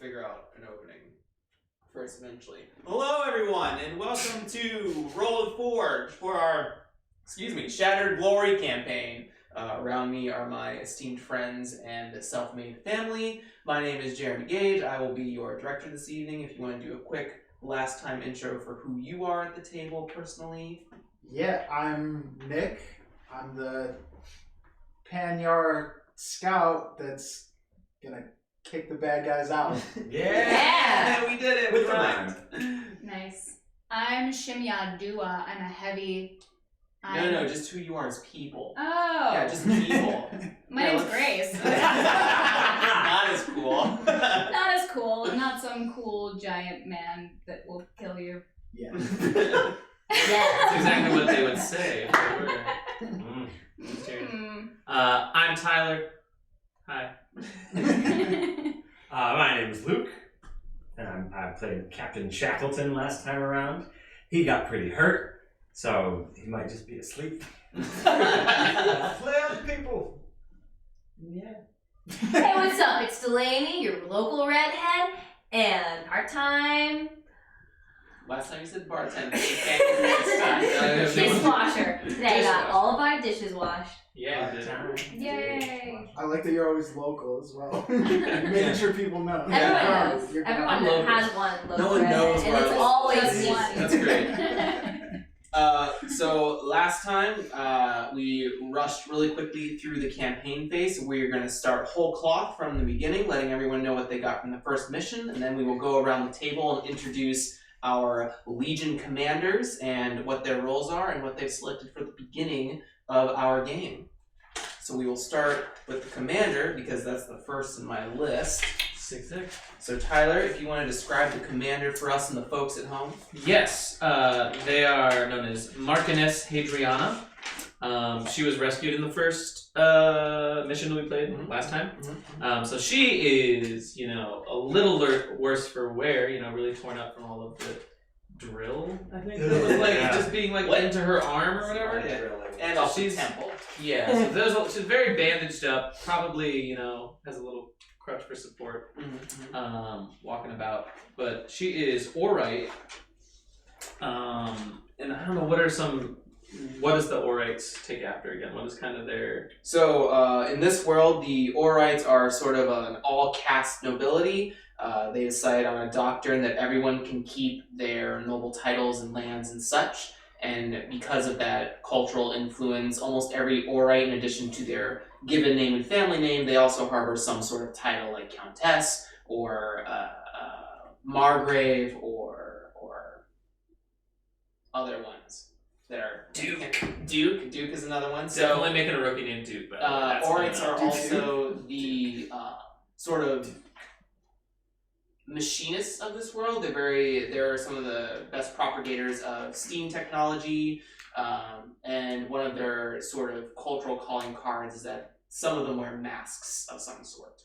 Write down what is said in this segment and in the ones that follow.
figure out an opening first eventually. Hello, everyone, and welcome to Roll of Forge for our, Shattered Glory campaign. Around me are my esteemed friends and self-made family. My name is Jeremy Gage. I will be your director this evening. If you want to do a quick last-time intro for who you are at the table personally. Yeah, I'm Nick. I'm the Panyar scout that's gonna kick the bad guys out. Yeah! We did it! With the rhymed. Nice. I'm Shimya Dua. I'm a heavy... No, just who you are as people. Oh! Yeah, just people. My name's Grace. Not as cool. Not as cool. Not some cool giant man that will kill you. Yeah. That's exactly what they would say if they were. I'm Tyler. Hi. My name's Luke. I played Captain Shackleton last time around. He got pretty hurt, so he might just be asleep. Play other people. Yeah. Hey, what's up? It's Delaney, your local redhead, and our time. Last time you said bartender. You can't get this time. Dishwasher. Today I got all of our dishes washed. Yeah, Yay! I like that you're always local as well. Making sure people know. Everyone Yeah. knows. You're Everyone local. has one local No one redhead, knows and where it's I always Just me. one. That's great. So last time we rushed really quickly through the campaign phase. We're going to start whole cloth from the beginning, letting everyone know what they got from the first mission, and then we will go around the table and introduce our Legion commanders and what their roles are and what they've selected for the beginning of our game. So we will start with the commander because that's the first in my list. 6'6". So Tyler, if you want to describe the commander for us and the folks at home. Yes, they are known as Marchioness Hadriana. She was rescued in the first mission we played last time. So she is, a little worse for wear, really torn up from all of the drill, I think. It was just being into her arm or whatever. And So also she's temple. Yeah, so she's very bandaged up, probably, has a little crutch for support, walking about. But she is alright. And I don't know, what does the Aurites take after again? What is kind of their... So, in this world, the Aurites are sort of an all-caste nobility. They decide on a doctrine that everyone can keep their noble titles and lands and such. And because of that cultural influence, almost every Aurite, in addition to their given name and family name, they also harbor some sort of title like Countess or Margrave or other ones that are... Duke is another one. So Definitely making a rookie named Duke, but Aurites are also the sort of machinists of this world. They're some of the best propagators of steam technology, and one of their sort of cultural calling cards is that some of them wear masks of some sort.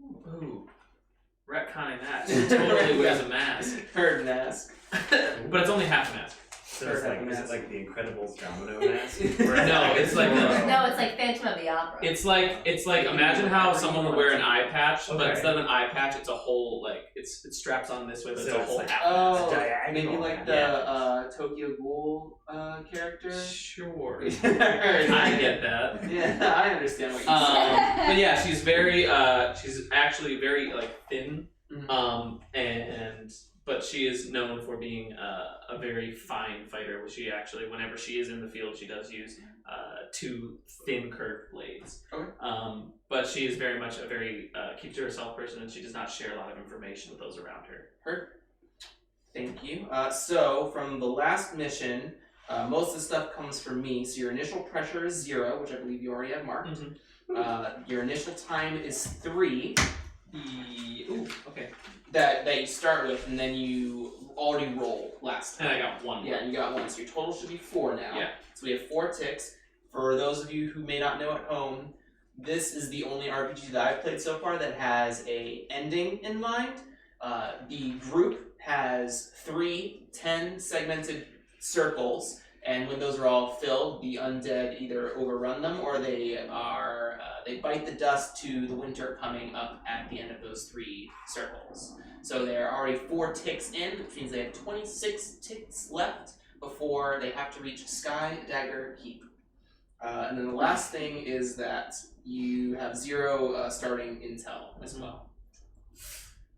Ooh. Retconning that. She totally wears a mask. Herd mask. But it's only half a mask. So is it like the Incredibles domino mask? No, it's like No, it's like Phantom of the Opera. It's like imagine how someone would wear an eye patch, but Okay. instead of an eye patch, it's a whole it straps on this way, but So it's a it's whole like- half. Oh, diagonal. maybe like the Tokyo Ghoul character. Sure. I I get that. Yeah, I understand what you're saying. But yeah, she's she's actually very thin, but she is known for being a very fine fighter. She actually, whenever she is in the field, she does use two thin curved blades. Okay. But she is very much a very keeps to herself person, and she does not share a lot of information with those around her. Heard. Thank you. So from the last mission, most of the stuff comes from me. So your initial pressure is 0, which I believe you already have marked. Your initial time is 3. Okay. That you start with, and then you already roll last time. And I got 1. Yeah, you got 1, so your total should be 4 now. Yeah. So we have 4 ticks. For those of you who may not know at home, this is the only RPG that I've played so far that has a ending in mind. The group has 3 10-segmented circles, and when those are all filled, the undead either overrun them or they they bite the dust to the winter coming up at the end of those 3 circles. So they're already 4 ticks in, which means they have 26 ticks left before they have to reach Sky Dagger Keep. And then the last thing is that you have 0 starting intel as well.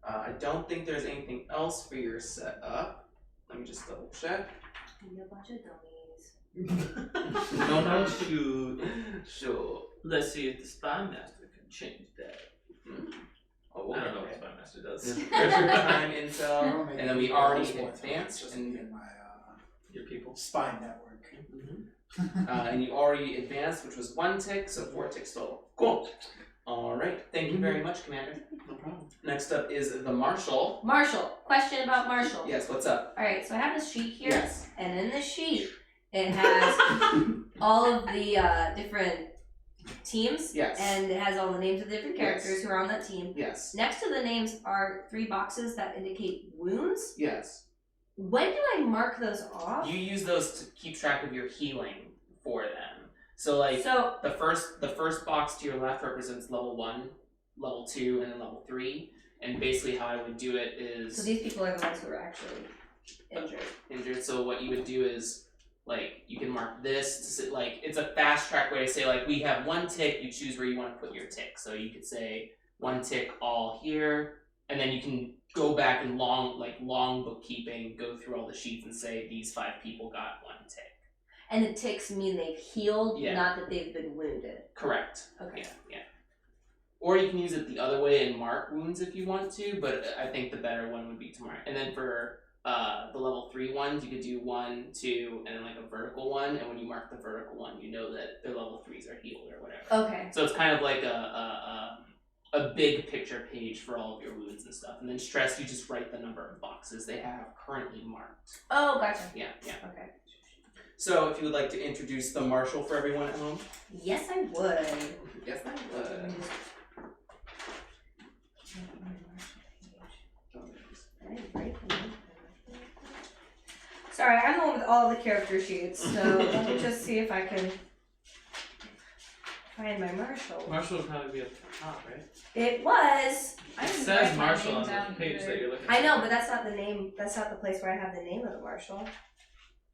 I don't think there's anything else for your setup. Let me just double check. Maybe a bunch of dummies. No, shoot. Sure. Let's see if the Spy Master can change that. Oh, I don't know what okay. Spy Master does. Treasure time I'll intel, make and then it we a already sports advanced, just and in my Your people. spine network. and you already advanced, which was 1 tick, so 4 ticks total. Cool. All right. Thank you very much, Commander. No problem. Next up is the Marshal. Marshall. Question about Marshall. Yes. What's up? Alright, so I have this sheet here, Yes. and in this sheet, it has all of the different teams, Yes. and it has all the names of the different characters Yes. who are on that team. Yes. Next to the names are 3 boxes that indicate wounds. Yes. When do I mark those off? You use those to keep track of your healing for them. So like So, the first box to your left represents level 1, level 2, and then level 3. And basically how I would do it is so these people are the ones who are actually injured. So what you would do is like you can mark this to say, like it's a fast track way to say like we have 1 tick, you choose where you want to put your tick. So you could say 1 tick all here, and then you can go back and long bookkeeping, go through all the sheets and say these 5 people got 1 tick. And the ticks mean they've healed, Yeah. not that they've been wounded. Correct. Okay. Yeah. Or you can use it the other way and mark wounds if you want to, but I think the better one would be to mark. And then for the level 3 ones, you could do 1, 2, and then like a vertical one. And when you mark the vertical one, you know that their level 3s are healed or whatever. Okay. So it's kind of like a big picture page for all of your wounds and stuff. And then stress, you just write the number of boxes they have currently marked. Oh, gotcha. Yeah. Okay. So if you would like to introduce the Marshal for everyone at home. Yes, I would. Yes, I would. Sorry, I'm the one with all the character sheets, so let me just see if I can find my Marshall. Marshall would probably be up top, right? It was. I It didn't says write my Marshall name on down the page either. that you're looking I at. know, but that's not the name. That's not the place where I have the name of the Marshall.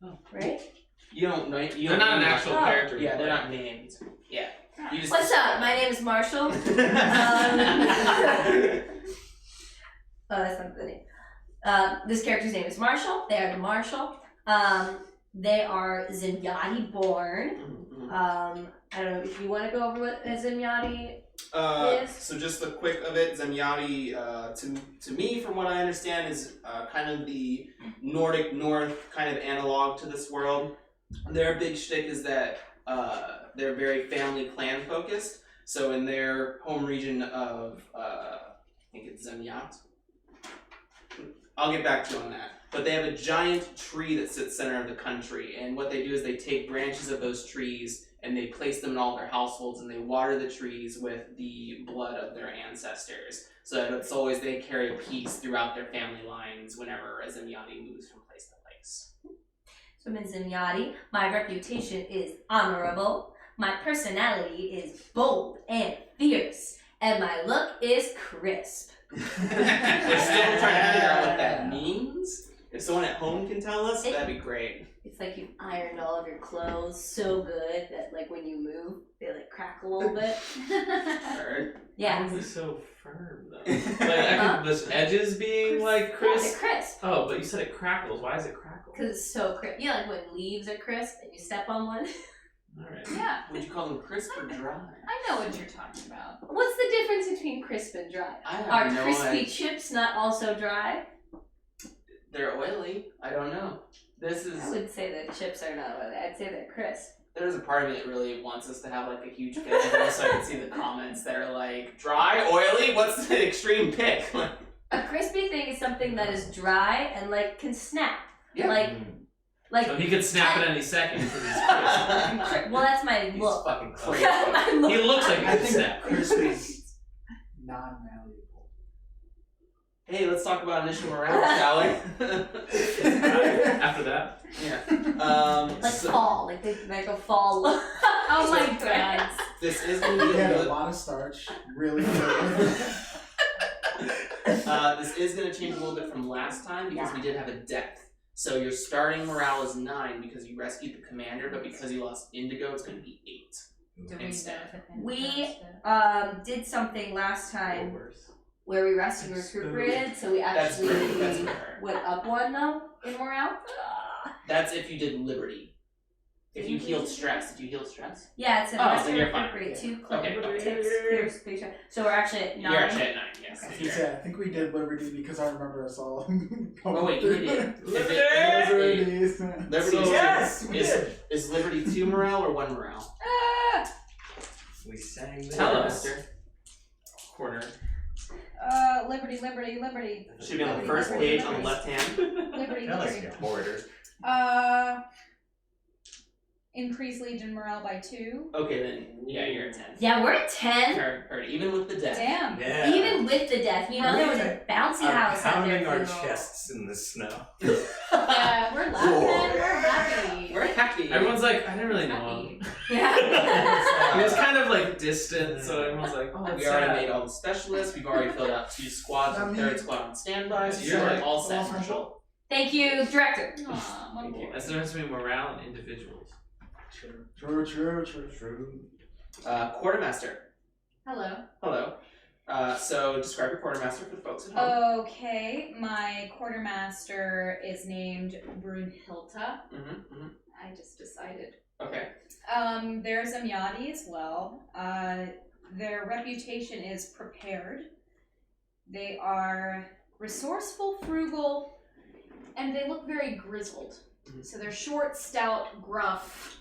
Oh. Right? You don't know. They're not an actual Oh. character. Yeah, they're not named. Yeah. You just What's up? My name is Marshall. Oh, that's not the name. This character's name is Marshall. They are the Marshall. They are Zenyatta born. I don't know if you want to go over what a Zenyatta is. So just the quick of it, Zenyatta, to me, from what I understand, is kind of the Nordic North kind of analog to this world. Their big shtick is that they're very family clan focused. So in their home region of, I think it's Zenyatta. I'll get back to you on that. But they have a giant tree that sits center of the country, and what they do is they take branches of those trees and they place them in all their households, and they water the trees with the blood of their ancestors. So that it's always they carry peace throughout their family lines whenever a Zenyatta moves from place to place. So I'm in Zenyatta. My reputation is honorable. My personality is bold and fierce. And my look is crisp. We're still trying to figure out what that means. If someone at home can tell us, that'd be great. It's like you've ironed all of your clothes so good that like when you move, they like crack a little bit. Heard? Yeah. Why is it so firm though? Like the edges being like Yeah, crisp. it's crisp. Oh, but you said it crackles. Why is it crackle? Because it's so crisp. You know, like when leaves are crisp and you step on one. All right. Yeah, Would you call them crisp or dry? I know what you're talking about. What's the difference between crisp and dry? I have Are no crispy idea. chips not also dry? They're oily. I don't know. This is. I would say that chips are not oily. I'd say they're crisp. There's a part of me that really wants us to have like a huge pick so I can see the comments that are like dry, oily. What's the extreme pick? A crispy thing is something that is dry and like can snap. Yeah. Like So he could snap at any second because he's crisp. well, that's my He's look. fucking crazy. My look. He looks like he I could think snap. crispy is non-malleable. Hey, let's talk about initial morale, shall we? After that, Yeah. Like So fall, like a fall. Oh my god. this is going to We be a had a good. lot of starch. Really good. This is going to change a little bit from last time because we did have a death. So your starting morale is 9 because you rescued the commander, but because you lost Indigo, it's going to be 8. Do we Instead. We did something last time where we rested and recuperated, so we That's actually fair. That's fair. went up 1 though in morale. That's if you did Liberty. If you healed stress, did you heal stress? Yeah, it's a Oh, rest then and you're fine. recuperate 2 Okay, okay. ticks, clear space. So we're actually at 9. You're actually at 9, yes. Okay. Fair. Yeah, I think we did Liberty because I remember us all going Oh wait, you did. Liberties. Liberty Yes, we is, did. is Liberty 2 morale or 1 morale? We sang this. Tell us, Mister. Corner. Liberty. Should be on the first page on the left hand. Liberty. Tell us, you hoarder. Increase Legion morale by 2. Okay, then yeah, you're at 10. Yeah, we're at 10. Heard, even with the death. Damn. Yeah. Even with the death, you know, there was a bouncy I'm house out pounding there. our funeral. chests in the snow. Yeah, we're laughing. We're happy. We're happy. everyone's like, I didn't really know him. happy. Yeah. He was kind of like distant, so everyone's like, oh, that's We already sad. made all the specialists. We've already filled out 2 squads and third squad on standby. So you're like all set, Marshall. Thank you, director. Aw, Thank you. That's the difference between morale and individuals. True. Quartermaster. Hello. Hello. So describe your quartermaster for the folks at home. Okay, my quartermaster is named Brunhilda. I just decided. Okay. There's Amyadi as well. Their reputation is prepared. They are resourceful, frugal, and they look very grizzled. So they're short, stout, gruff,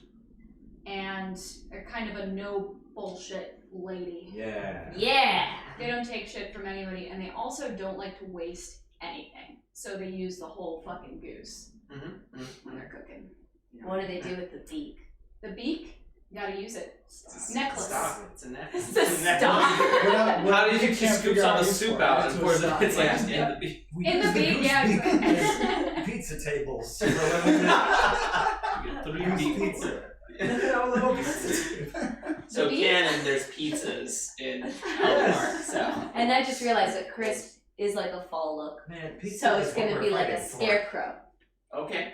and they're kind of a no bullshit lady. Yeah. Yeah. They don't take shit from anybody, and they also don't like to waste anything. So they use the whole fucking goose when they're cooking. You know? What do they do with the beak? The beak, you gotta use it. Necklace. Stop. It's a necklace. It's a stock. How do you think she scoops all the soup out and pours it? It's like just Yeah. in the beef. We In use the beak, goose yeah. beak as pizza tables. You get 3 Goose beef. pizza. No little pizza. So The beef? canon, there's pizzas in Elmar. So And I just realized that Chris is like a fall look. Man, pizza So is it's what gonna we're be like a fighting for. scarecrow. okay.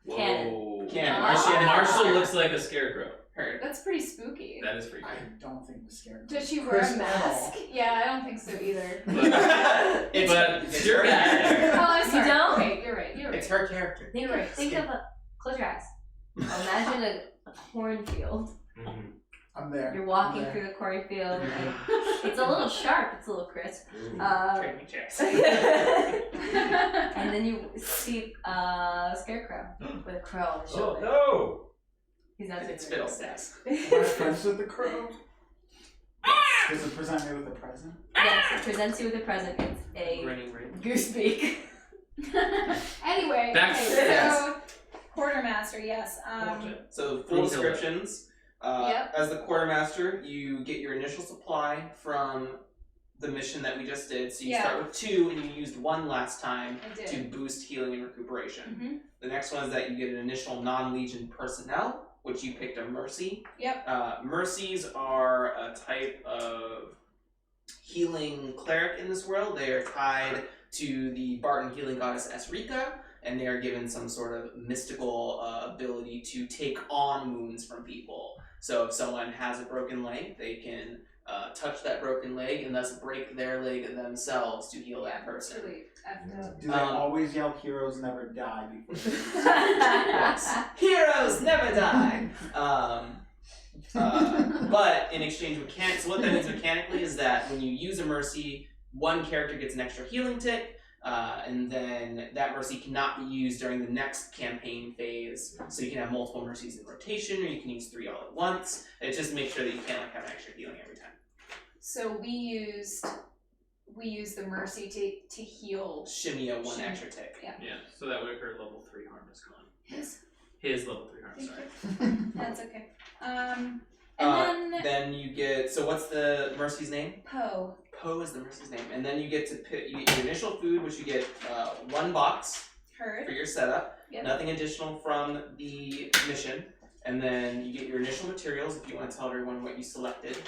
Canon. Whoa. Canon. Ah. Marshall looks like a scarecrow. Heard. That's pretty spooky. That is freaky. I don't think the scare. Does she wear Chris a mask? Yeah, I don't think so either. It's, But it's you're her bad. character. Oh, I'm You sorry. don't? Okay, you're right. It's her character. Think of a. Close your eyes. Imagine a cornfield. Mhm. I'm there. You're walking I'm through the cornfield, and it's a little sharp. It's a little crisp. Ooh. Trade me chairs. And then you see a scarecrow with a crow on his Oh shoulder. no! He's not It's doing fiddlesticks. Am I friends with the crow? Does it present me with a present? Yes, it presents you with a present. It's a Grinning ring. goose beak. Anyway, Back to okay, this. so quartermaster, yes. So full Brunhilda. descriptions. Yep. As the quartermaster, you get your initial supply from the mission that we just did. So you Yeah. start with 2, and you used 1 last time I to did. boost healing and recuperation. Mhm. The next one is that you get an initial non-legion personnel, which you picked a mercy. Yep. Mercies are a type of healing cleric in this world. They are tied to the Barton healing goddess Esrika, and they are given some sort of mystical ability to take on wounds from people. So if someone has a broken leg, they can touch that broken leg and thus break their leg themselves to heal that It's person. really effed up. Do they always yell "Heroes never die" before? Yes. Heroes never die. But in exchange so what that means mechanically is that when you use a mercy, one character gets an extra healing tick, and then that mercy cannot be used during the next campaign phase. So you can have multiple mercies in rotation, or you can use 3 all at once. It just makes sure that you can't have an extra healing every time. So we used the mercy to heal Shimmy a 1 Shimmy. extra tick. Yeah. Yeah, so that would occur level 3 harm is gone. his. His level 3 harm, Thank sorry. you. That's okay. And Then you get. So what's the Mercy's name? Poe. Poe is the Mercy's name, and then you get to pick. You get your initial food, which you get 1 box for Heard. your setup. Yep. Nothing additional from the mission, and then you get your initial materials. If you want to tell everyone what you selected.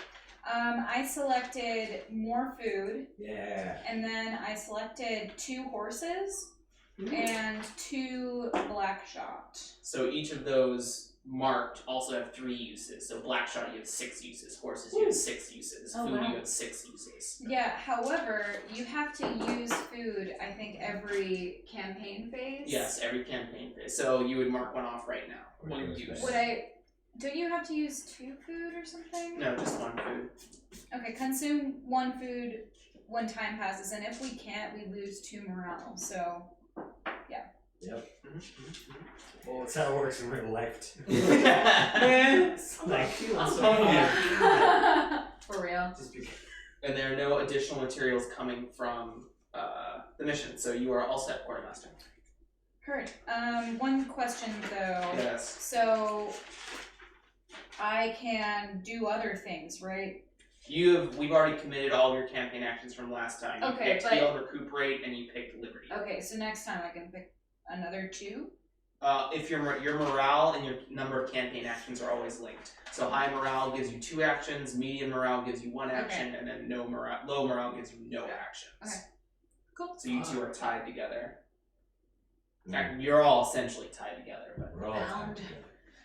I selected more food, Yeah. and then I selected 2 horses and 2 black shot. So each of those marked also have 3 uses. So black shot you have 6 uses, horses you have 6 uses, Oh, food wow. you have 6 uses. Yeah, however, you have to use food, I think, every campaign phase. Yes, every campaign phase. So you would mark one off right now. One Okay. use. Don't you have to use 2 food or something? No, just 1 food. Okay, consume 1 food when time passes, and if we can't, we lose 2 morale. So, Well, that's how it works in real life too. Man, Like, For real. just because. and there are no additional materials coming from the mission, so you are all set, quartermaster. heard. One question though. Yes. So, I can do other things, right? We've already committed all of your campaign actions from last time. You Okay, picked but- Heal, Recuperate, and you picked Liberty. Okay, so next time I can pick another 2. If your morale and your number of campaign actions are always linked. So high morale gives you 2 actions, medium morale gives you 1 action, and then low morale gives you no actions. Okay. Cool. So you 2 are tied together. In fact, you're all essentially tied together. We're all Bound.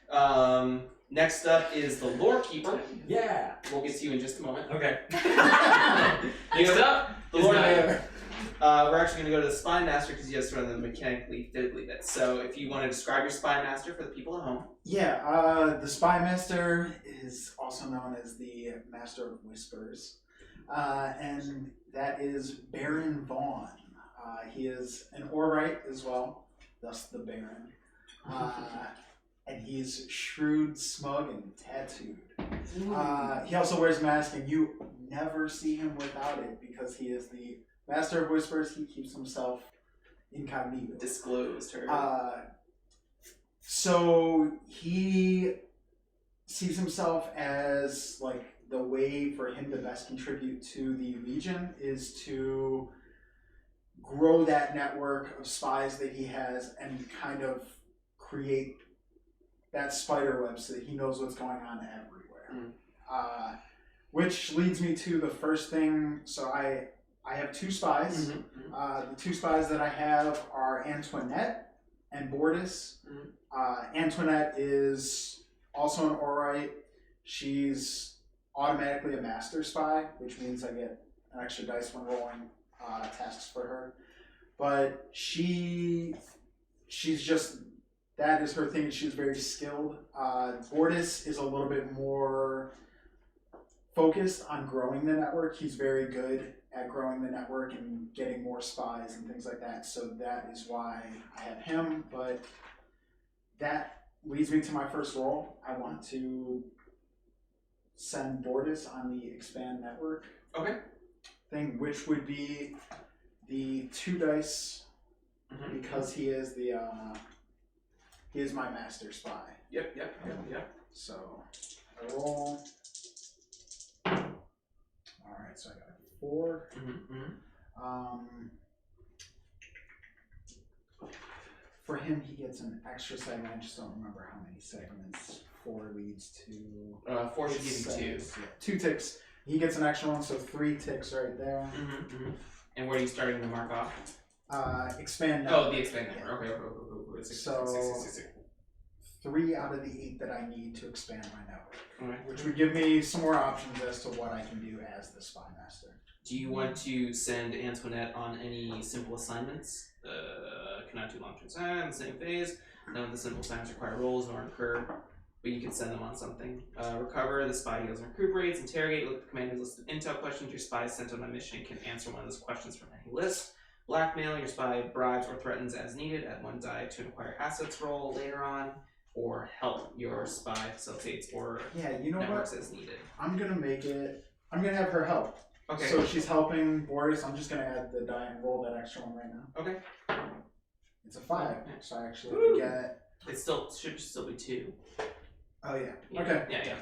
But next up is the Lore Keeper. Yeah. We'll get to you in just a moment. Okay. Next up, The is Lord Naya. Mayor. We're actually going to go to the Spy Master because he has sort of the mechanically fiddly bit. So if you want to describe your Spy Master for the people at home. Yeah, the Spy Master is also known as the Master of Whispers, and that is Baron Vaughn. He is an Orite as well, thus the Baron. And he's shrewd, smug, and tattooed. He also wears a mask, and you never see him without it because he is the Master of Whispers. He keeps himself incognito. Disclosed her. So he sees himself as like the way for him to best contribute to the Legion is to grow that network of spies that he has and kind of create that spider web so that he knows what's going on everywhere. Which leads me to the first thing. So I have 2 spies. The 2 spies that I have are Antoinette and Bordis. Antoinette is also an Orite. She's automatically a master spy, which means I get an extra dice when rolling tasks for her. But she's just, that is her thing. She's very skilled. Bordis is a little bit more focused on growing the network. He's very good at growing the network and getting more spies and things like that. So that is why I have him. But that leads me to my first roll. I want to send Bordis on the expand network thing, which would be the 2 dice because he is my master spy. Yep. So I roll. Alright, so I got a 4. For him, he gets an extra segment. I just don't remember how many segments 4 leads to. 4 should give you 2. 2 ticks. He gets an extra one, so 3 ticks right there. And where are you starting to mark off? Expand. Oh, the expand number. Okay. So 3 out of the 8 that I need to expand my network, Alright. which would give me some more options as to what I can do as the Spy Master. Do you want to send Antoinette on any simple assignments? Cannot do long-term assignments in the same phase. None of the simple assignments require rolls nor incur, but you can send them on something. Recover, the spy heals and recuperates. Interrogate, look at the commander's list of intel questions. Your spy sent on a mission can answer one of those questions from any list. Blackmail, your spy bribes or threatens as needed. Add 1 die to an acquire assets roll later on. Or help, your spy facilitates or networks as needed. I'm gonna have her help. Okay. So she's helping Boris. I'm just gonna add the die and roll that extra one right now. Okay. It's a 5, so I actually get. It should still be 2. Oh yeah. Okay. Yeah.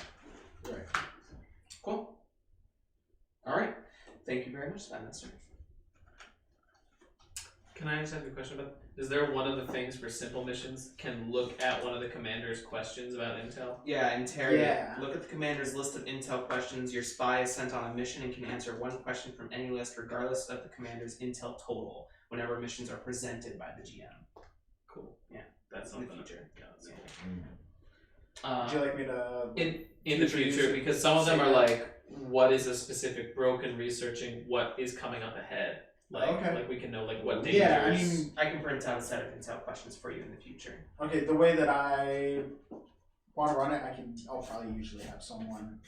Right. Cool. All right. Thank you very much, Master. Can I just have a question about? Is there one of the things for simple missions can look at one of the commander's questions about intel? Yeah, interrogate. Yeah. Look at the commander's list of intel questions. Your spy is sent on a mission and can answer one question from any list, regardless of the commander's intel total, whenever missions are presented by the GM. Cool. Yeah, That's in the something. future. Yeah, that's Yeah. something. Would you like me to? In the future, because some of them are like, what is a specific broken researching what is coming up ahead. Like we can know like what dangers. Yeah, I mean, I can print out a set of intel questions for you in the future. okay, the way that I want to run it, I'll probably usually have someone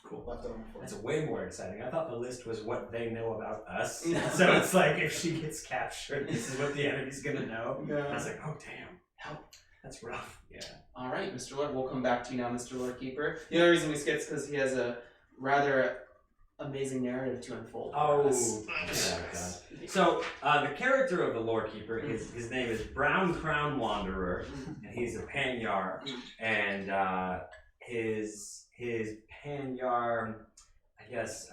Cool. left over for That's it. way more exciting. I thought the list was what they know about us. So it's like if she gets captured, this is what the enemy's gonna know. I was like, oh damn, help. That's rough. Yeah. All right, Mr. Lord, we'll come back to you now, Mr. Lord Keeper. The only reason we skip is because he has a rather amazing narrative to unfold for us. God. So the character of the Lore Keeper is his name is Brown Crown Wanderer, and he's a Panyar, and his Panyar, I guess,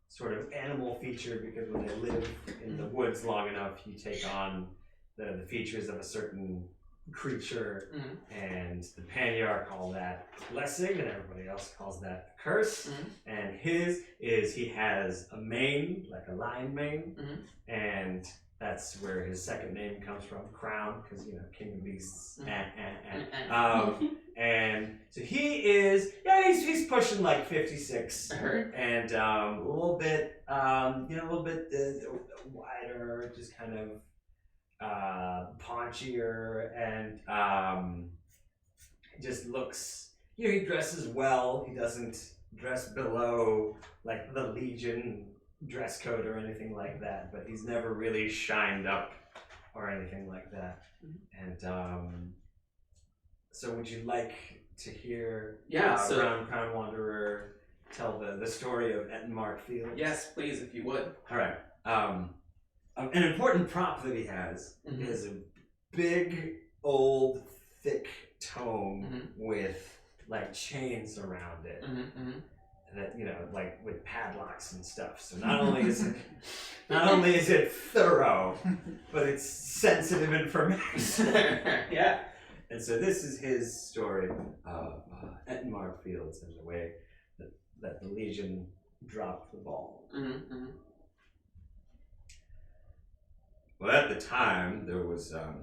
sort of animal feature, because when they live in the woods long enough, you take on the features of a certain creature, and the Panyar call that a blessing, and everybody else calls that a curse. And his is he has a mane, like a lion mane, and that's where his second name comes from, Crown, because King of Beasts. And so he is, he's pushing like 56, and a little bit, wider, just kind of paunchier, and just looks, he dresses well. He doesn't dress below like the Legion dress code or anything like that, but he's never really shined up or anything like that. And so would you like to hear Brown Crown Wanderer tell the story of Ettenmark Field? Yes, please, if you would. All right. An important prop that he has is a big, old, thick tome with like chains around it. That like with padlocks and stuff. So not only is it thorough, but it's sensitive information. Yeah. And so this is his story of Ettenmark Fields and the way that the Legion dropped the ball. Well, at the time, there was a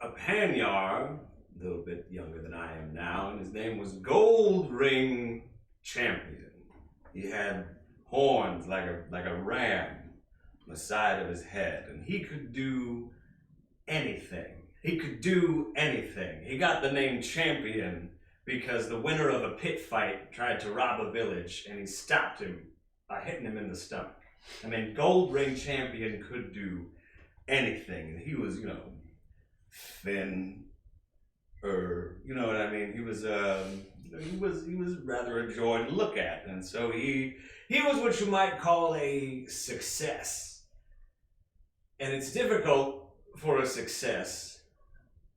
Panyar, a little bit younger than I am now, and his name was Gold Ring Champion. He had horns like a ram on the side of his head, and he could do anything. He could do anything. He got the name Champion because the winner of a pit fight tried to rob a village, and he stopped him by hitting him in the stomach. I mean, Gold Ring Champion could do anything, and he was, thin, or you know what I mean. He was rather a joy to look at, and so he was what you might call a success. And it's difficult for a success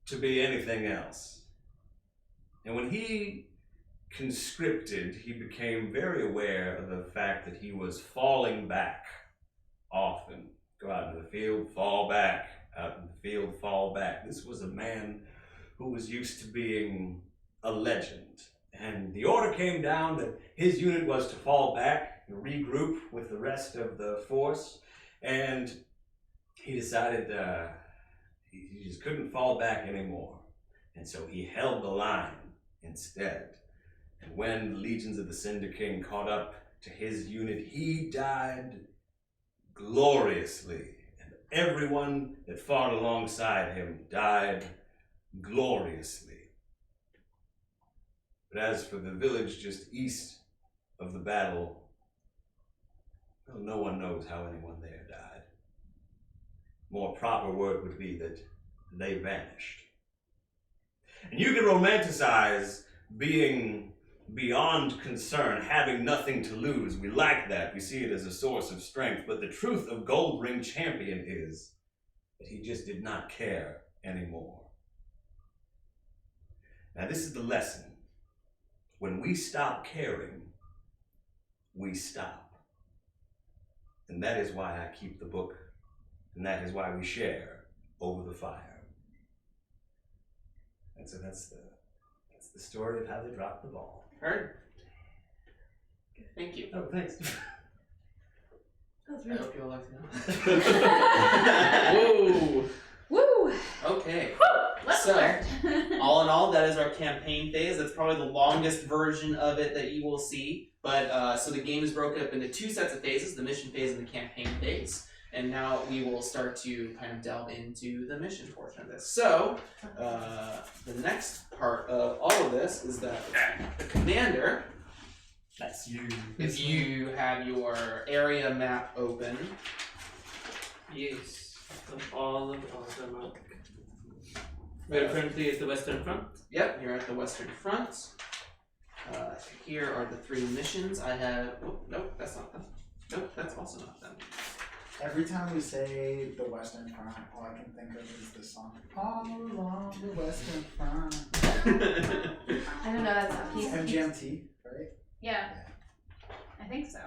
to be anything else. And when he conscripted, he became very aware of the fact that he was falling back often. Go out into the field, fall back. Out in the field, fall back. This was a man who was used to being a legend. And the order came down that his unit was to fall back and regroup with the rest of the force. And he decided he just couldn't fall back anymore. And so he held the line instead. And when the legions of the Cinder King caught up to his unit, he died gloriously. And everyone that fought alongside him died gloriously. But as for the village just east of the battle, well, no one knows how anyone there died. More proper word would be that they vanished. And you can romanticize being beyond concern, having nothing to lose. We like that. We see it as a source of strength. But the truth of Gold Ring Champion is that he just did not care anymore. Now this is the lesson When we stop caring, we stop. And that is why I keep the book, and that is why we share over the fire. And so that's the story of how they dropped the ball. Heard. Thank you. Oh, thanks. I hope you all like to know. Whoa. Woo! Okay. Let's So, start. all in all, that is our campaign phase. That's probably the longest version of it that you will see. But so the game is broken up into two sets of phases: the mission phase and the campaign phase. And now we will start to kind of delve into the mission portion of this. So, the next part of all of this is that the commander, That's you. if you have your area map open, Yes. All of them. We're currently at the Western Front. yep, you're at the Western Front. Here are the three missions. I have. Oh, nope, that's not them. Nope, that's also not them. Every time we say the Western Front, all I can think of is this song. All along the Western Front. I don't know that song. It's MGMT, right? Yeah, I think so.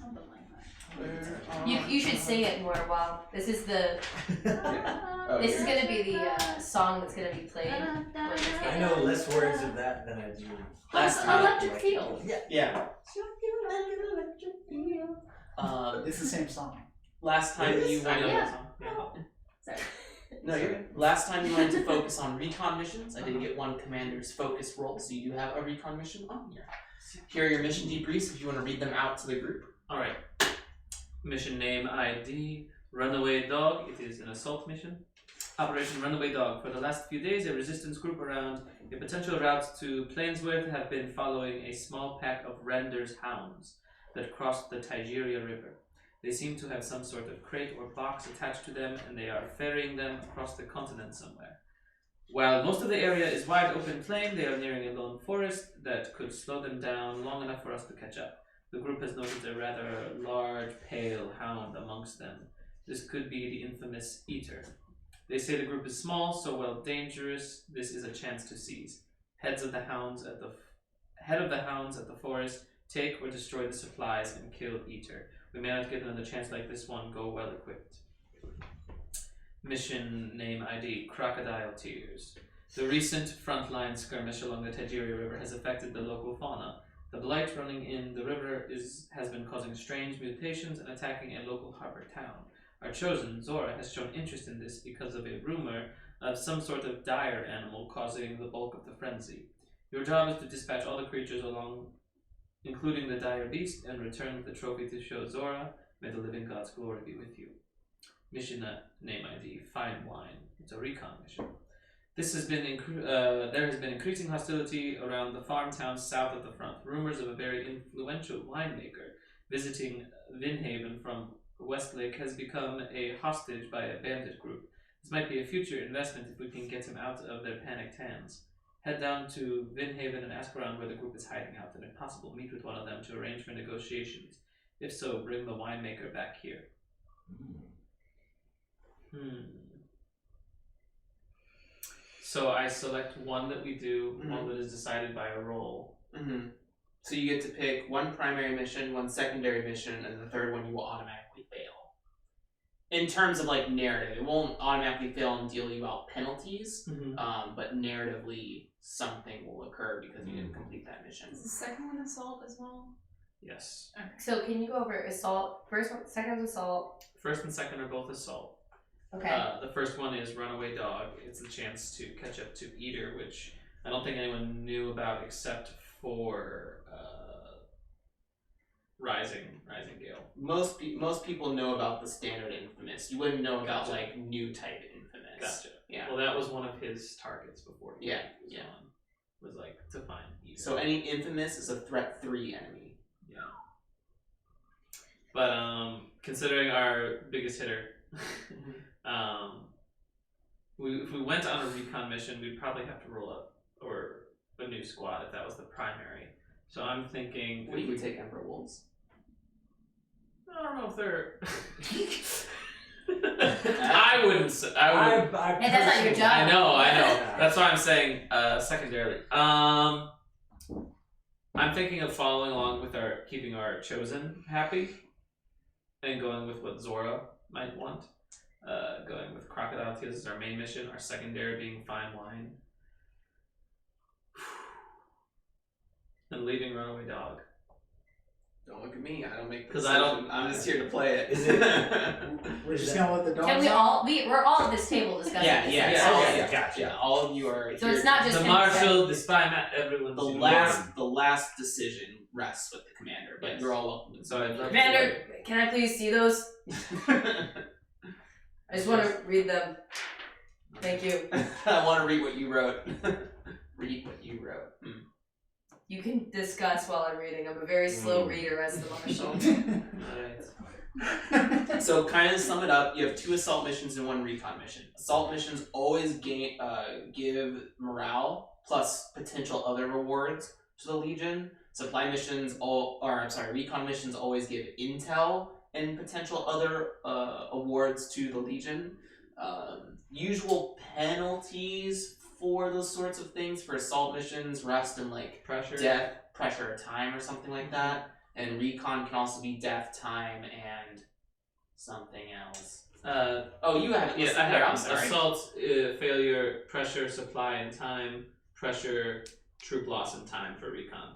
Something like that. You should sing it more. While this is the Oh, this is yeah. gonna be the song that's gonna be played. When this I gets know less words of that than I do. Last time. Electric Feel. Yeah. It's the same song. Last time It you is? wanted. I know Yeah. that song. Yeah. Sorry. No, you're good. Last time you wanted to focus on recon missions. I did get one commander's focus roll, so you do have a recon mission on here. Here are your mission debriefs if you want to read them out to the group. Alright. Mission name ID Runaway Dog. It is an assault mission. Operation Runaway Dog. For the last few days, a resistance group around a potential route to Plainsworth have been following a small pack of Render's hounds that crossed the Tigeria River. They seem to have some sort of crate or box attached to them, and they are ferrying them across the continent somewhere. While most of the area is wide open plain, they are nearing a lone forest that could slow them down long enough for us to catch up. The group has noticed a rather large, pale hound amongst them. This could be the infamous Eater. They say the group is small, so while dangerous, this is a chance to seize. Head of the hounds at the forest, take or destroy the supplies and kill Eater. We may not get another chance like this one. Go well equipped. Mission name ID Crocodile Tears. The recent frontline skirmish along the Tigeria River has affected the local fauna. The blight running in the river has been causing strange mutations and attacking a local harbor town. Our chosen, Zora, has shown interest in this because of a rumor of some sort of dire animal causing the bulk of the frenzy. Your job is to dispatch all the creatures along, including the dire beast, and return with the trophy to show Zora. May the living God's glory be with you. Mission name ID Fine Wine. It's a recon mission. There has been increasing hostility around the farm towns south of the front. Rumors of a very influential winemaker visiting Vinhaven from Westlake has become a hostage by a bandit group. This might be a future investment if we can get him out of their panicked hands. Head down to Vinhaven and ask around where the group is hiding out, and if possible, meet with one of them to arrange for negotiations. If so, bring the winemaker back here. So I select one that we do, one that is decided by a roll. Mm-hmm. So you get to pick one primary mission, one secondary mission, and the third one you will automatically fail. In terms of like narrative, it won't automatically fail and deal you out penalties, but narratively something will occur because you didn't complete that mission. Is the second one assault as well? Yes. So can you go over assault? First one, second was assault. First and second are both assault. Okay. The first one is Runaway Dog. It's a chance to catch up to Eater, which I don't think anyone knew about except for Rising Gale. Most people know about the standard Infamous. You wouldn't know about like new type Infamous. Gotcha. Yeah. Well, that was one of his targets before he Yeah, was yeah. on. Was like to find Eater. So any Infamous is a threat 3 enemy. Yeah. But considering our biggest hitter, if we went on a recon mission, we'd probably have to roll up or a new squad if that was the primary. So I'm thinking We could take Emperor Wolves. I don't know if they're. I wouldn't say. I would. And that's not your job. I know. That's why I'm saying secondarily. I'm thinking of following along with keeping our chosen happy, and going with what Zora might want. Going with Crocodile Tears as our main mission, our secondary being fine wine, and leaving Runaway Dog. Don't look at me. I don't make the 'Cause I don't- decision. I'm just here to play it. Is it- We're just gonna let the dogs Can we out? all? We're all at this table discussing Yeah, this. yeah, right? yeah, okay, yeah. gotcha. Yeah, all of you are. So here. it's not just The him marshal, the spy, everyone. the last decision rests with the commander, but Yes. you're all welcome. So I'd love to Commander, can I please see those? I just want to read them. Thank you. I want to read what you wrote. Read what you wrote. You can discuss while I'm reading. I'm a very slow reader as the marshal. Alright. So, kind of sum it up, you have 2 assault missions and 1 recon mission. Assault missions always give morale plus potential other rewards to the Legion. Recon missions always give intel and potential other awards to the Legion. Usual penalties for those sorts of things for assault missions rest in like Pressure. death, pressure, or time, or something like that. And recon can also be death, time, and something else. You have it. Yeah, listed I there, have I'm sorry. assault, failure, pressure, supply, and time. Pressure, troop loss, and time for recon.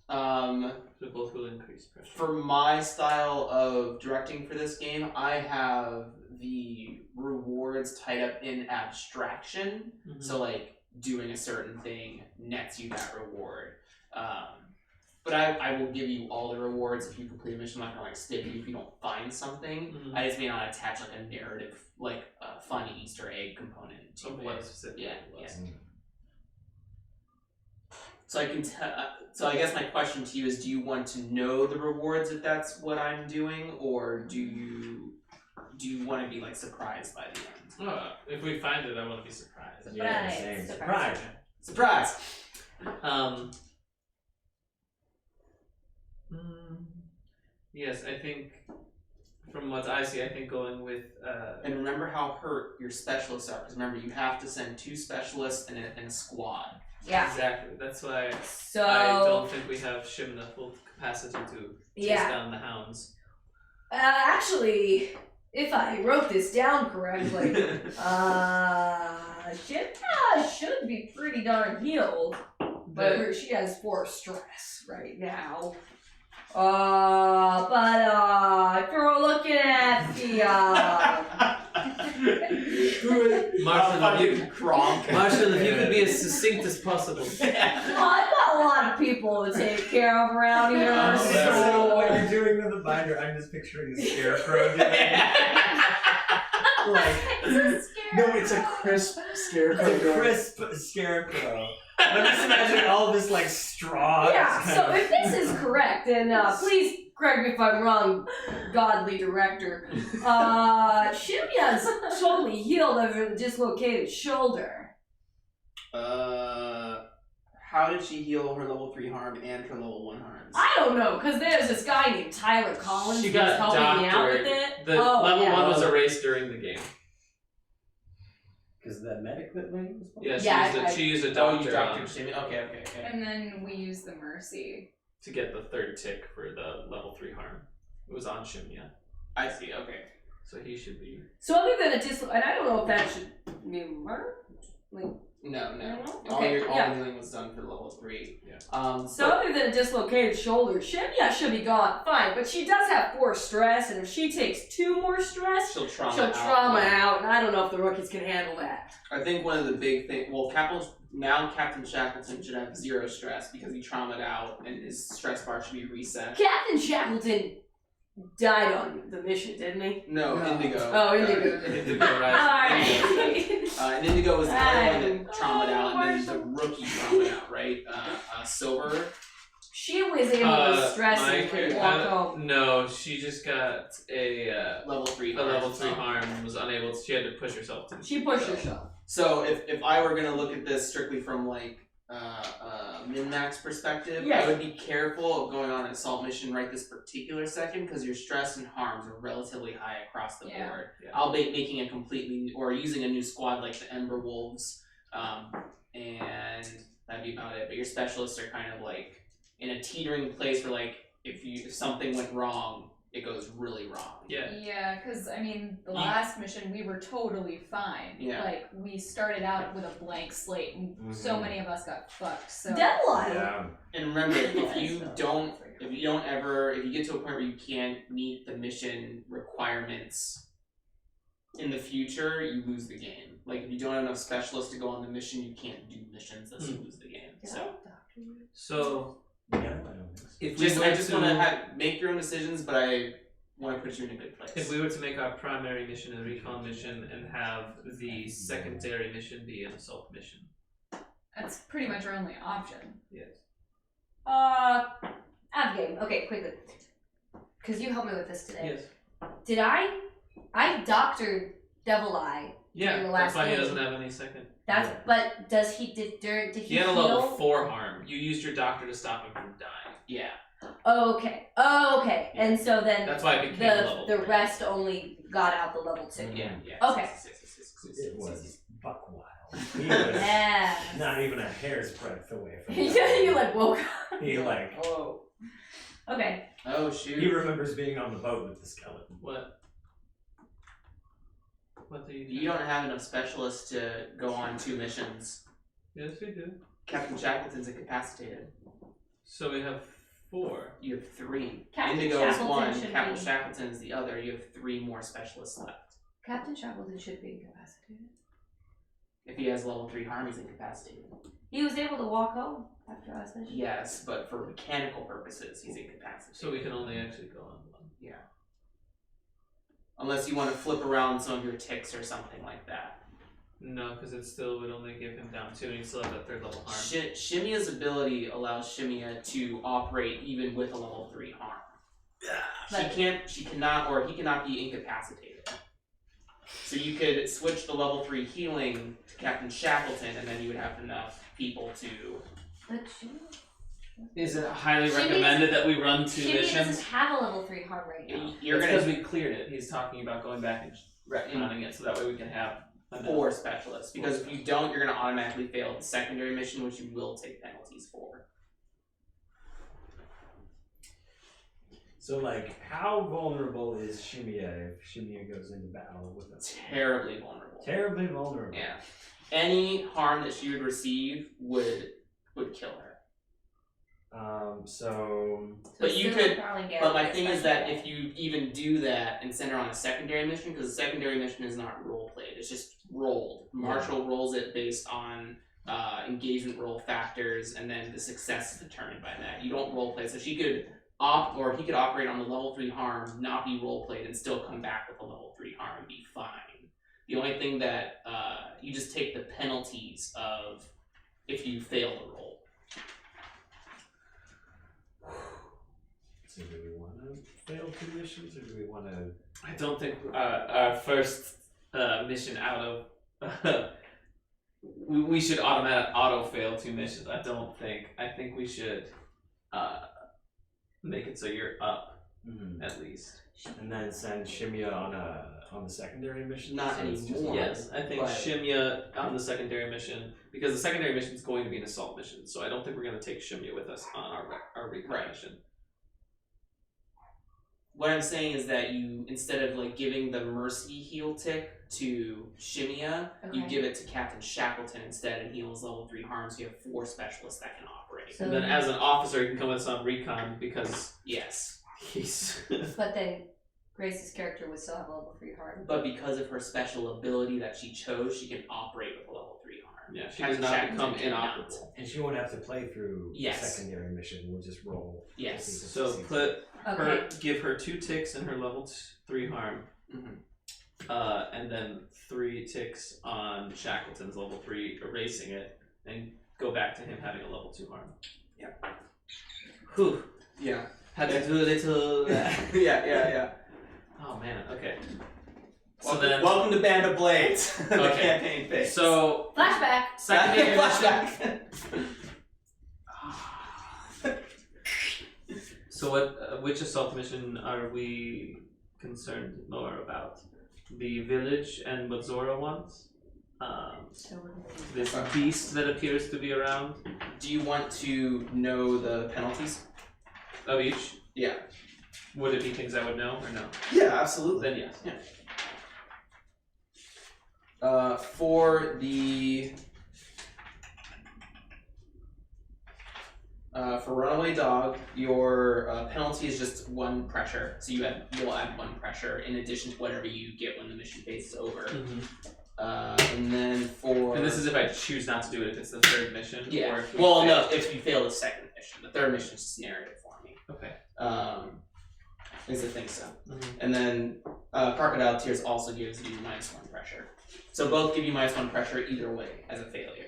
So both will increase pressure. For my style of directing for this game, I have the rewards tied up in abstraction. Mhm. So like doing a certain thing nets you that reward. But I will give you all the rewards if you complete a mission. I'm not gonna like stick you if you don't find something. Mhm. I just may not attach like a narrative, like a fun Easter egg component to Something what. specific. Yeah, was. yeah. So I can so I guess my question to you is: do you want to know the rewards if that's what I'm doing, or do you want to be like surprised by the end? If we find it, I want to be surprised. Yeah, Surprise. same. Surprise. Surprise. Surprise! Yes, I think from what I see, I think going with And remember how hurt your specialists are, because remember you have to send 2 specialists and a squad. Yeah. exactly. That's why So. I don't think we have Shimna full capacity to chase Yeah. down the hounds. Actually, if I wrote this down correctly, Shimna should be pretty darn healed, but she has 4 stress right now. If you're looking at the Marshall, if you could be as succinct as possible. I've got a lot of people to take care of around here, So so what you're doing with the binder, I'm just picturing a scarecrow doing it. Like, No, it's a crisp scarecrow. it's a door. crisp scarecrow. I'm just imagining all this like straw. yeah. So if this is correct, then please correct me if I'm wrong, godly director. Shimya's totally healed of a dislocated shoulder. How did she heal her level 3 harm and her level 1 harms? I don't know, because there's this guy named Tyler Collins She who's got helping me out with doctored. it. The Oh, level yeah. 1 was erased during the game. Because that medic that lady was Yeah, she Yeah, used a Oh, doctor you doctored Shimmy? Okay. And then we use the mercy. to get the 3rd tick for the level 3 harm. It was on Shimya, I see, okay. so he should be. So other than a and I don't know if that should mean murder. No. No? All Okay, your yeah. healing was done for level 3. Yeah. So other than a dislocated shoulder, Shimya should be gone, fine. But she does have 4 stress, and if she takes 2 more stress, she'll trauma she'll out. trauma out, and I don't know if the rookies can handle that. I think one of the big things. Well, Captain Shackleton should have 0 stress because he traumatized out, and his stress bar should be reset. Captain Shackleton died on the mission, didn't he? No, No. Indigo. Oh, Indigo. Indigo Rising. Alright. And Indigo was the other one that traumatized out, and then Marshall. the rookie traumatized out, right? Silver. She was able to stress my and character- walk home. No, she just got a Level 3. level harm. 3 harm and was unable to. She had to push herself to. She pushed herself. So if I were gonna look at this strictly from like min-max perspective, Yeah. I would be careful of going on an assault mission right this particular second because your stress and harms are relatively high across the Yeah. board. Yeah. I'll be making a completely or using a new squad like the Ember Wolves, and that'd be about it. But your specialists are kind of like in a teetering place where like if something went wrong, it goes really wrong. Yeah. Yeah, because I mean, the You- last mission we were totally fine. Yeah. Like we started out with a blank slate, and so many of us got fucked. So Devil Isle. Yeah. And remember, if Yeah, you so- don't if you get to a point where you can't meet the mission requirements in the future, you lose the game. Like if you don't have enough specialists to go on the mission, you can't do missions, thus you lose the game. So So Yeah, I don't think so. if I just want to make your own decisions, but I want to put you in a good place. if we were to make our primary mission a recon mission and have the secondary mission be an assault mission. that's pretty much our only option. Yes. I have a game. Okay, quickly. Because you helped me with this today. Yes. Did I doctored Devil Eye. Yeah, In the that's last why he game. doesn't have any second. That's but does he did he He had a heal? level 4 harm. You used your doctor to stop him from dying. Yeah. Okay. And so then That's why it became a level the 3. rest only got out the level 2. Yeah. Yeah. Okay. It was buck wild. He was Yeah. not even a hair's breadth away from Yeah, you like woke up. He like Oh. Okay. Oh shoot. he remembers being on the boat with the skeleton. What? What do you do? You don't have enough specialists to go on 2 missions. Yes, we do. Captain Shackleton's incapacitated. So we have 4. You have 3. Captain Indigo is Shackleton 1. should Captain be- Shackleton is the other. You have 3 more specialists left. Captain Shackleton should be incapacitated. If he has level 3 harm, he's incapacitated. He was able to walk home after last mission. Yes, but for mechanical purposes, he's incapacitated. So we can only actually go on 1. Yeah. Unless you want to flip around some of your ticks or something like that. No, because it still would only give him down 2 and he still has that 3rd level harm. Shimia's ability allows Shimia to operate even with a level 3 harm. But- He cannot be incapacitated. So you could switch the level 3 healing to Captain Shackleton, and then you would have enough people to. But she Is it highly Shimmy recommended that we run 2 Shimmy missions? doesn't have a level 3 harm right now. You're It's because gonna we cleared it. He's talking about going back and retconning it so that way we can have enough. 4 specialists, because if you don't, you're gonna automatically fail the secondary mission, which you will take penalties for. So like how vulnerable is Shimia if Shimia goes into battle with us? Terribly vulnerable. Terribly vulnerable. Yeah. Any harm that she would receive would kill her. So But you Still could- probably get But my a thing is special that roll. if you even do that and send her on a secondary mission, because the secondary mission is not role played, it's just rolled. Marshall rolls it based on engagement roll factors, and then the success is determined by that. You don't role play, so she could he could operate on the level 3 harm, not be role played, and still come back with a level 3 harm and be fine. The only thing that you just take the penalties of if you fail the roll. So do we want to fail 2 missions or do we want to? I don't think our first mission out of we should auto fail 2 missions. I don't think. I think we should make it so you're up at least. And then send Shimia on the secondary mission. Not so it's just- anymore. Yes, I think But- Shimia on the secondary mission, because the secondary mission is going to be an assault mission, so I don't think we're going to take Shimia with us on our recon Right. mission. What I'm saying is that you, instead of like giving the mercy heal tick to Shimia, you Okay. give it to Captain Shackleton instead, and heals level 3 harm, so you have 4 specialists that can operate. So- And then as an officer, you can come with us on recon because Yes. he's But then Grace's character would still have a level 3 harm. But because of her special ability that she chose, she can operate with a level 3 harm. yeah, she Captain does not Shackleton become cannot. inoperable. And she won't have to play through Yes. the secondary mission. We'll just roll. Yes. to see if So it's put Okay. her, give her 2 ticks in her level 3 harm, Mhm. and then 3 ticks on Shackleton's level 3, erasing it, and go back to him having a level 2 harm. Yeah. Whew. Yeah. Had to do a little. yeah. Oh man. Okay. So Welcome, then, welcome to Band of Blades, the Okay. campaign phase. so Flashback. secondary mission. Flashback. So what? Which assault mission are we concerned more about? The village and what Zora wants? this beast that appears to be around Do you want to know the penalties? of each. Yeah. Would it be things I would know or no? Yeah, absolutely. Then yes. For runaway dog, your penalty is just 1 pressure. So you'll add 1 pressure in addition to whatever you get when the mission phase is over. And then for And this is if I choose not to do it. If it's the 3rd mission. Or yeah. if we Well, fail. no, if you fail the 2nd mission, the 3rd mission is just narrative for me. Okay. Is the thing so. And then Crocodile Tears also gives you -1 pressure. So both give you -1 pressure either way as a failure.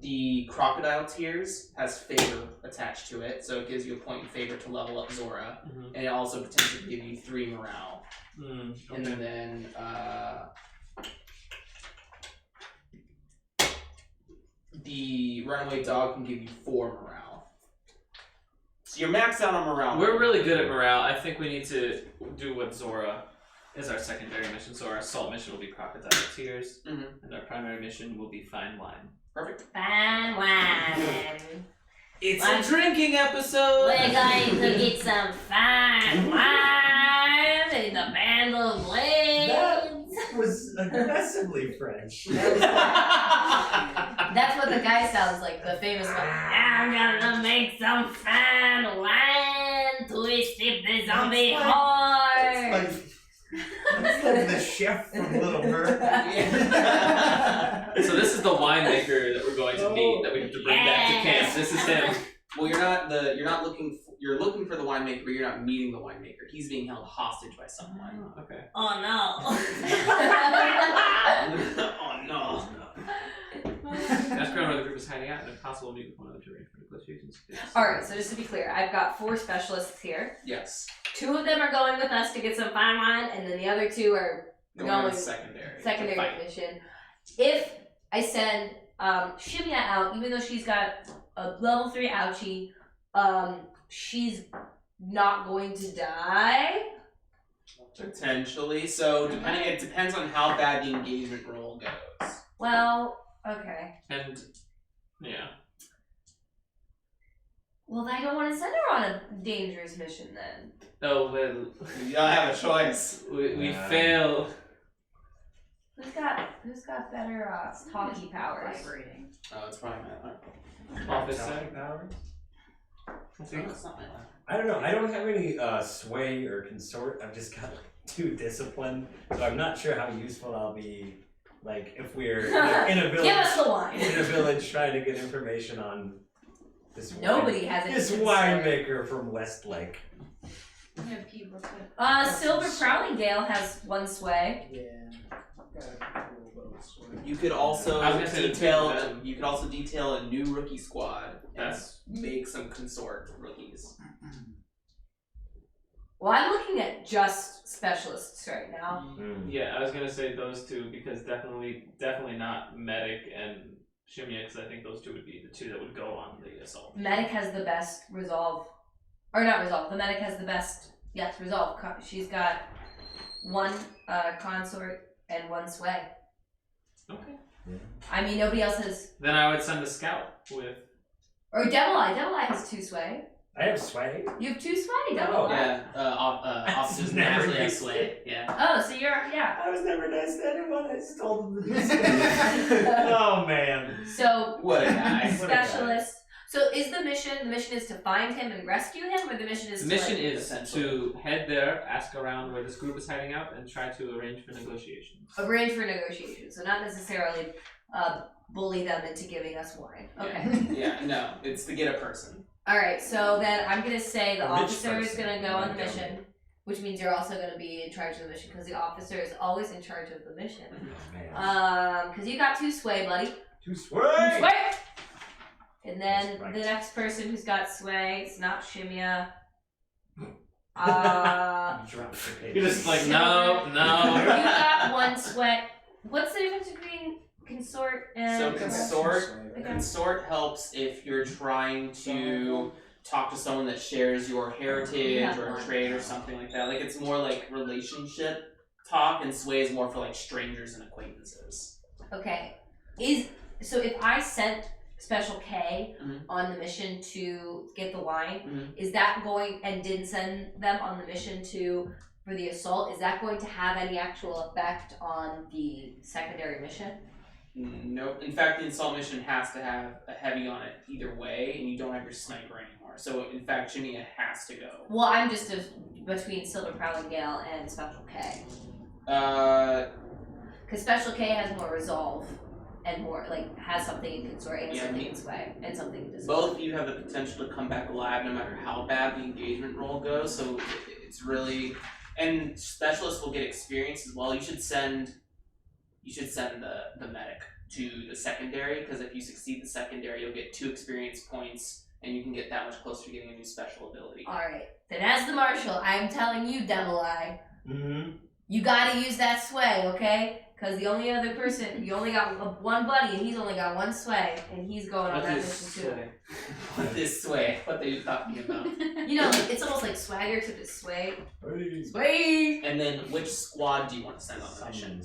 The Crocodile Tears has favor attached to it, so it gives you a point in favor to level up Zora, and it also potentially give you 3 morale. And then the Runaway Dog can give you 4 morale. So you're maxed out on morale. We're really good at morale. I think we need to do what Zora is our secondary mission. So our assault mission will be Crocodile Tears, and our primary mission will be Fine Wine. Perfect. Fine wine. It's Wine. a drinking episode! We're going to get some fine wine in the band of blades. That was aggressively French. That's what the guy sounds like, the famous one. I'm gonna make some fine wine to escape the zombie horde. It's like the chef from Little Mermaid. So this is the winemaker that we're going to meet, that we have to bring back to camp. This is him. Well, you're looking for the winemaker, but you're not meeting the winemaker. He's being held hostage by someone. Okay. Oh no. Oh no. Ask around where the group is hiding out, and if possible, meet with one of them to arrange for negotiations. Alright, so just to be clear, I've got 4 specialists here. Yes. 2 of them are going with us to get some fine wine, and then the other 2 are Going secondary. secondary Fight. mission. If I send Shimia out, even though she's got a level 3 ouchie, she's not going to die. Potentially. So it depends on how bad the engagement roll goes. Well, okay. And, yeah. Well, I don't want to send her on a dangerous mission then. Oh, well, You don't have a choice. we fail. Who's got better talkie powers? Oh, it's probably my alarm. Officer. Powers? I think. No, it's not my alarm. I don't know. I don't have any sway or consort. I've just got 2 discipline, so I'm not sure how useful I'll be. Like if we're in a village, Give us the wine. in a village trying to get information on this. Nobody has any This consort. winemaker from Westlake. Silver Prowling Gale has 1 sway. Yeah. Got a couple of those. You could also I was gonna say the 2 of them. You could also detail a new rookie squad and That's- make some consort rookies. Well, I'm looking at just specialists right now. Yeah, I was gonna say those 2 because definitely not medic and Shimia, because I think those 2 would be the 2 that would go on the assault. Medic has the best resolve. Or not resolve. The medic has the best, yes, resolve. She's got 1 consort and 1 sway. Okay. I mean, nobody else has. Then I would send a scout with. Or Devil Eye. Devil Eye has 2 sway. I have sway. You have 2 sway, Devil Oh, Eye. Yeah, officers Never naturally have used sway. Yeah. Oh, so you're, yeah. I was never nice to anyone. I just told them to do something. Oh man. So, What a guy. specialist. So is the mission is to find him and rescue him, or the mission is The to mission like, is to head there, ask around where this group is hiding out, and try to arrange for negotiations. arrange for negotiations, so not necessarily bully them into giving us wine. Okay. Yeah, no, it's to get a person. Alright, so then I'm gonna say the A rich officer is person. gonna go on the Okay. mission, which means you're also gonna be in charge of the mission, because the officer is always in charge of the mission. Oh, man. Because you got 2 sway, buddy. Too sway. Sway! And then That's right. the next person who's got sway, it's not Shimia. You Drop the page. You're just like, Silver. no. got 1 sway. What's the difference between consort and So consort helps if you're trying to talk to someone that shares your heritage Yeah. or a trade or something like that. Like it's more like relationship talk, and sway is more for like strangers and acquaintances. Okay. So if I sent Special K on the mission to get the wine, is that going, and didn't send them on the mission for the assault, is that going to have any actual effect on the secondary mission? Nope. In fact, the assault mission has to have a heavy on it either way, and you don't have your sniper anymore. So, in fact, Jania has to go. Well, I'm just between Silver Prowling Gale and Special K. Because Special K has more resolve and more, like, has something in consort and something in sway and something in discipline. Both of you have the potential to come back alive no matter how bad the engagement roll goes, so it's really... And specialists will get experience as well. You should send the medic to the secondary, because if you succeed the secondary, you'll get 2 experience points, and you can get that much closer to getting a new special ability. Alright, then as the marshal, I'm telling you, Devil Eye, Mm-hmm. you gotta use that sway, okay? Because the only other person, you only got one buddy, and he's only got 1 sway, and he's going on that mission too. What is sway? What are you talking about? You know, like, it's almost like swagger except it's sway. Sway! And then, which squad do you want to send on the mission?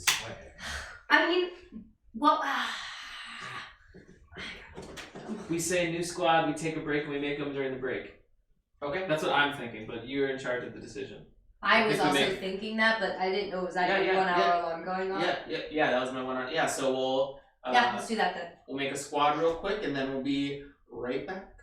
I mean, well, We say new squad, we take a break, and we make them during the break. Okay. That's what I'm thinking, but you're in charge of the decision. I was If we also make- thinking that, but I didn't know it was that Yeah, 1 hour alarm going on. Yeah, that was my 1 hour. Yeah, so we'll Yeah, let's do that then. we'll make a squad real quick, and then we'll be right back.